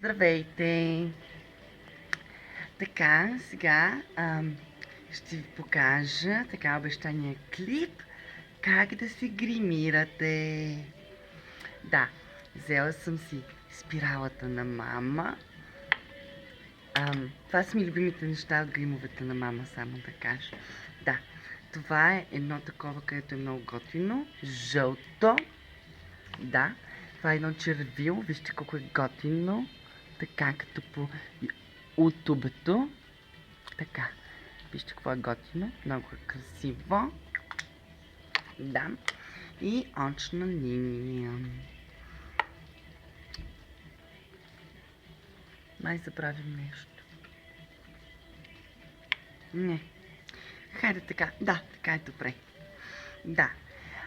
Здравейте! Така, сега ще ви покажа така обещания клип как да се гримирате. Да, взела съм си спиралата на мама. Това са ми любимите неща от гримовете на мама, само да кажа. Да, това е едно такова, където е много готино. Жълто. Да, това е едно червило. Вижте колко е готино. Така, като по утубето. Така, вижте какво е готино. Много е красиво. Да. И очна линия. Май забравим нещо. Не. Хайде така. Да, така е добре. Да.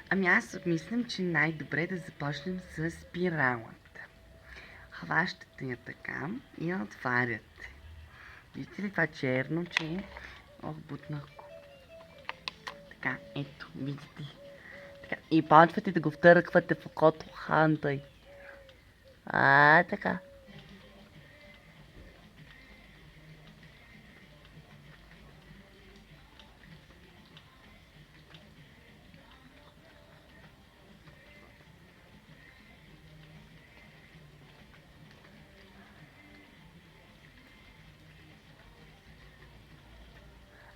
Ами аз мислям, че най-добре е да започнем с спиралата. Хващате я така и я отваряте. Виждате ли това черно, че е? Ох, бутнах го. Така, ето, видите. Така. И почвате да го втърквате в окото хантай. Така.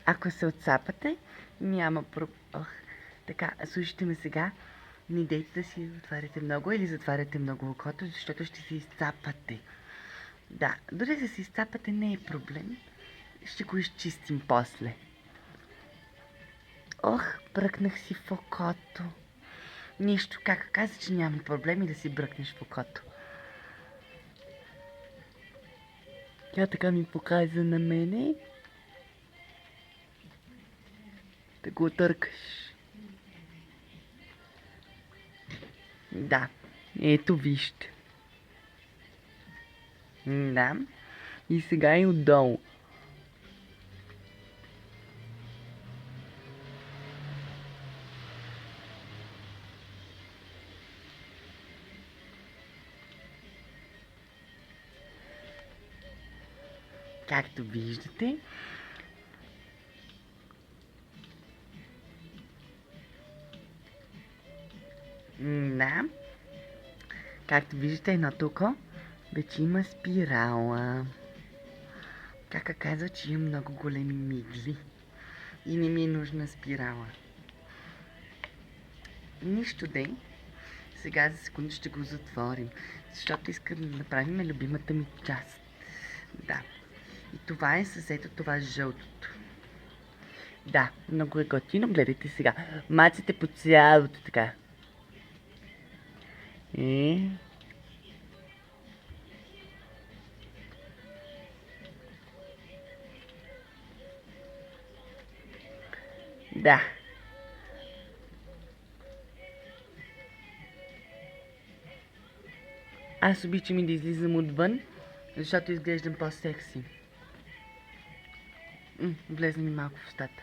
Ако се отцапате, няма проблем. Така, слушайте ме сега. Не дейте да си отваряте много или затваряте много окото, защото ще се изцапате. Да, дори да се изцапате не е проблем. Ще го изчистим после. Ох, бръкнах си в окото. Нищо, как каза, че няма проблеми да си бръкнеш в окото. Тя така ми показа на мене. Да го търкаш. Да, ето вижте. Да. И сега и отдолу. Както виждате, да, както виждате, едното око вече има спирала. Кака казва, че има много големи мигли и не ми е нужна спирала. Нищо дей. Сега за секунда ще го затворим, защото искам да направим любимата ми част. Да. И това е с ето това жълтото. Да, много е готино. Гледайте сега. Маците по цялото така. Да. Аз обичам и да излизам отвън, защото изглеждам по-секси. Влезна ми малко в устата.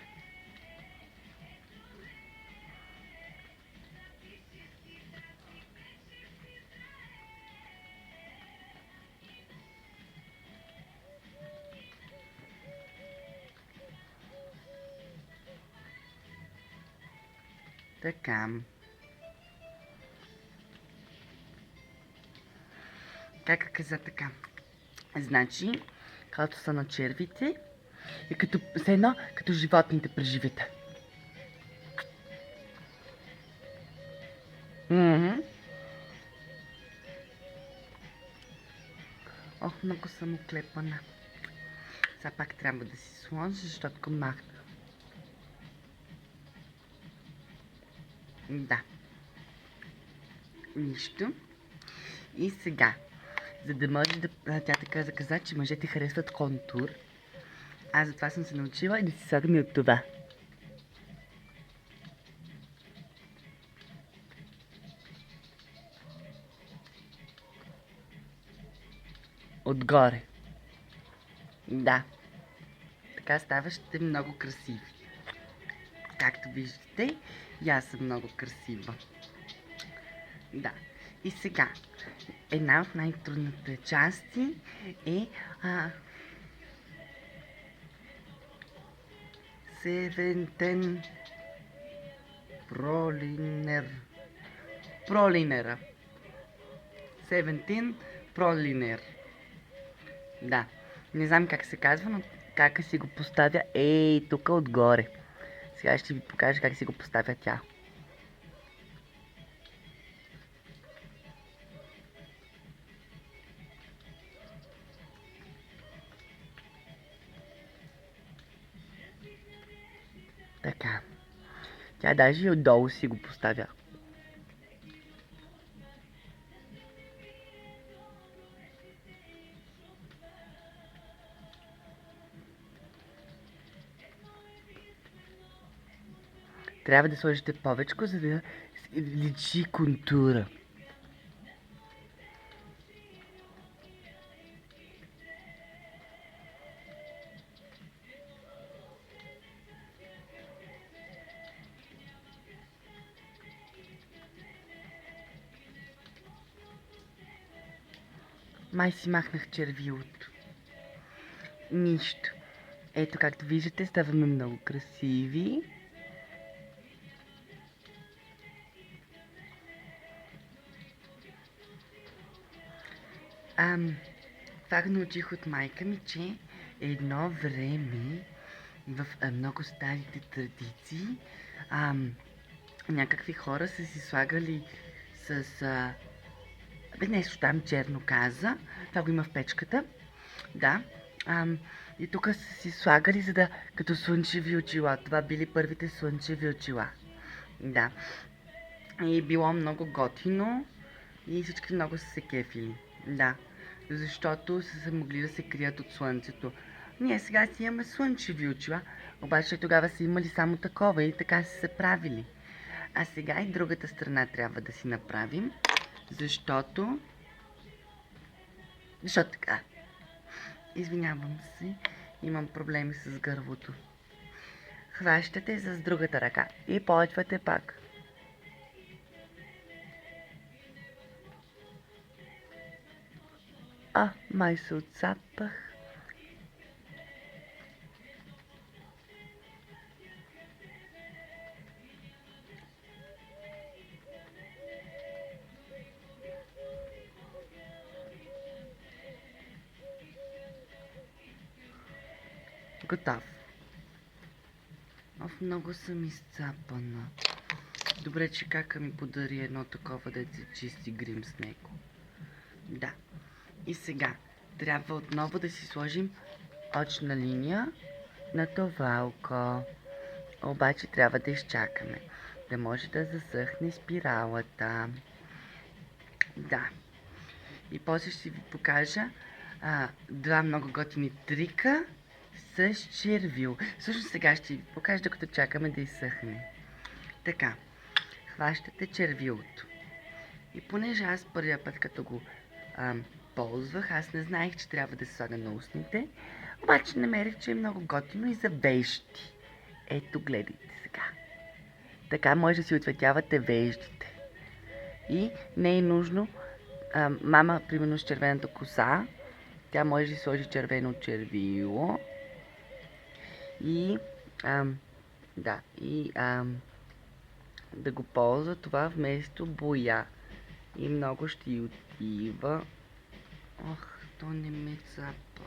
Така. Как каза така? Значи, когато са на червите, е като едно, като животните през живота. Ох, много съм оклепана. Сега пак трябва да си сложа, защото го махна. Да. Нищо. И сега, за да може да... Тя така каза, че мъжете харесват контур. Аз затова съм се научила и да си слагам и от това. Отгоре. Да. Така ставащите много красиви. Както виждате, и аз съм много красива. Да. И сега, една от най-трудните части е Севентен пролинера. Севентин пролинер. Да. Не знам как се казва, но как си го поставя тук отгоре. Сега ще ви покажа как си го поставя тя. Така. Тя даже и отдолу си го поставя. Трябва да сложите повечко, за да личи контура. Май си махнах червилото. Нищо. Ето, както виждате, ставаме много красиви. Това научих от майка ми, че едно време в много старите традиции някакви хора са си слагали с нещо там черно каза. Това го има в печката. Да. И тук са си слагали, за да като слънчеви очила. Това били първите слънчеви очила. Да. И било много готино и всички много са се кефили. Да. Защото са се могли да се крият от слънцето. Ние сега си имаме слънчеви очила, обаче тогава са имали само такова и така са се правили. А сега и другата страна трябва да си направим, защото така. Извинявам се, имам проблеми с гърлото. Хващате с другата ръка и почвате пак. Май се отцапах. Готов. Много съм изцапана. Добре, че кака ми подари едно такова, да се чисти грим с него. Да. И сега трябва отново да си сложим очна линия на това око. Обаче трябва да изчакаме, да може да засъхне спиралата. Да. И после ще ви покажа два много готини трика с червил. Всъщност сега ще ви покажа, докато чакаме да изсъхне. Така, хващате червилото. И понеже аз първия път, като го ползвах, аз не знаех, че трябва да се слага на устните, обаче намерих, че е много готино и за вежди. Ето, гледайте сега. Така може да си отцветявате веждите. И не е нужно мама, примерно с червената коса, тя може да си сложи червено червило и да го ползва това вместо боя. И много ще й отива. То не ме цапа.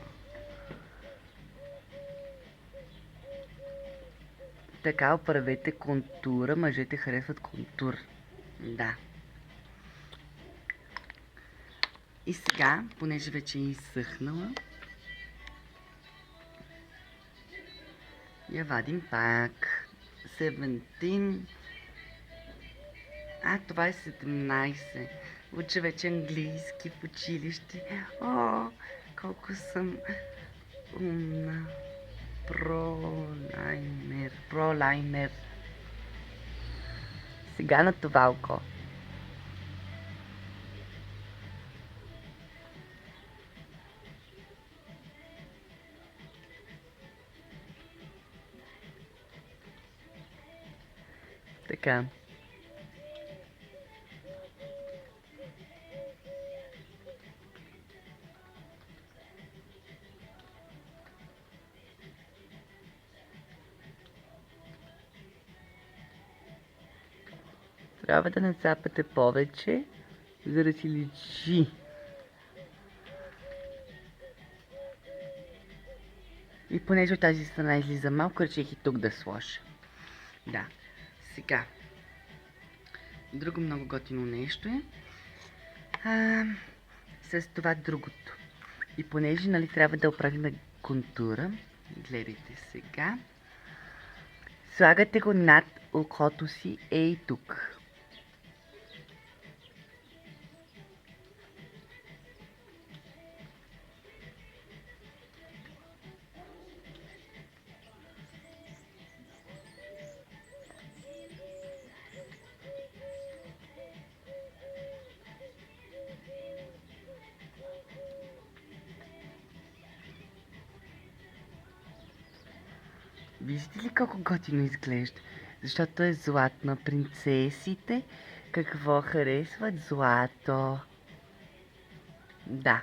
Така оправете контура. Мъжете харесват контур. Да. И сега, понеже вече е изсъхнала, я вадим пак. 17. Това е 17. Уча вече английски в училище. Колко съм умна. Пролайнер. Сега на това око. Така. Трябва да насапате повече, за да си личи. И понеже от тази страна излиза малко, реших и тук да сложа. Да. Сега. Друго много готино нещо е. С това другото. И понеже, нали, трябва да оправим контура, гледайте сега. Слагате го над окото си, ей тук. Виждате ли колко готино изглежда? Защото е златна. Принцесите какво харесват? Злато. Да.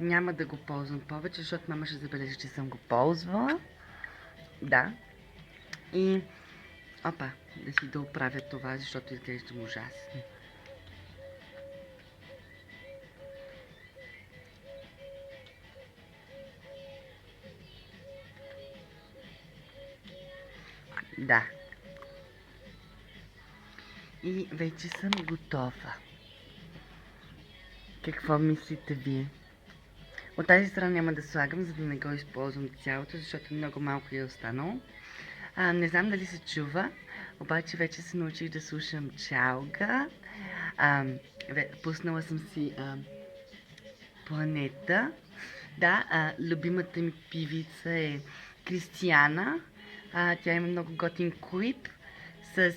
Няма да го ползвам повече, защото мама ще забележи, че съм го ползвала. Да. И... Опа, да си доправя това, защото изглеждам ужасно. Да. И вече съм готова. Какво мислите вие? От тази страна няма да слагам, за да не го използвам цялото, защото много малко е останало. Не знам дали се чува, обаче вече се научих да слушам чалга. Пуснала съм си Планета. Да, любимата ми певица е Кристияна. Тя има много готин клип с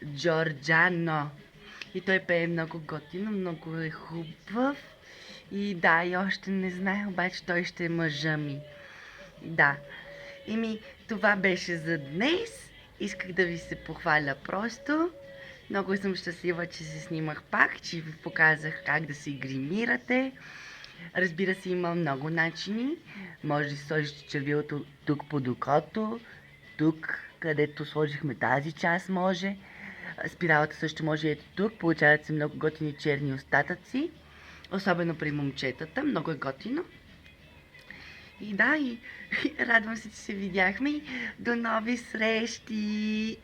Джорджано. И той пее много готино, много е хубав. И да, и още не знае, обаче той ще е мъжа ми. Да. Това беше за днес. Исках да ви се похваля просто. Много съм щастлива, че се снимах пак, че ви показах как да се гримирате. Разбира се, има много начини. Може да сложите червилото тук под окото, тук, където сложихме тази част може. Спиралата също може ето тук. Получават се много готини черни остатъци. Особено при момчетата. Много е готино. И да, и радвам се, че се видяхме. До нови срещи!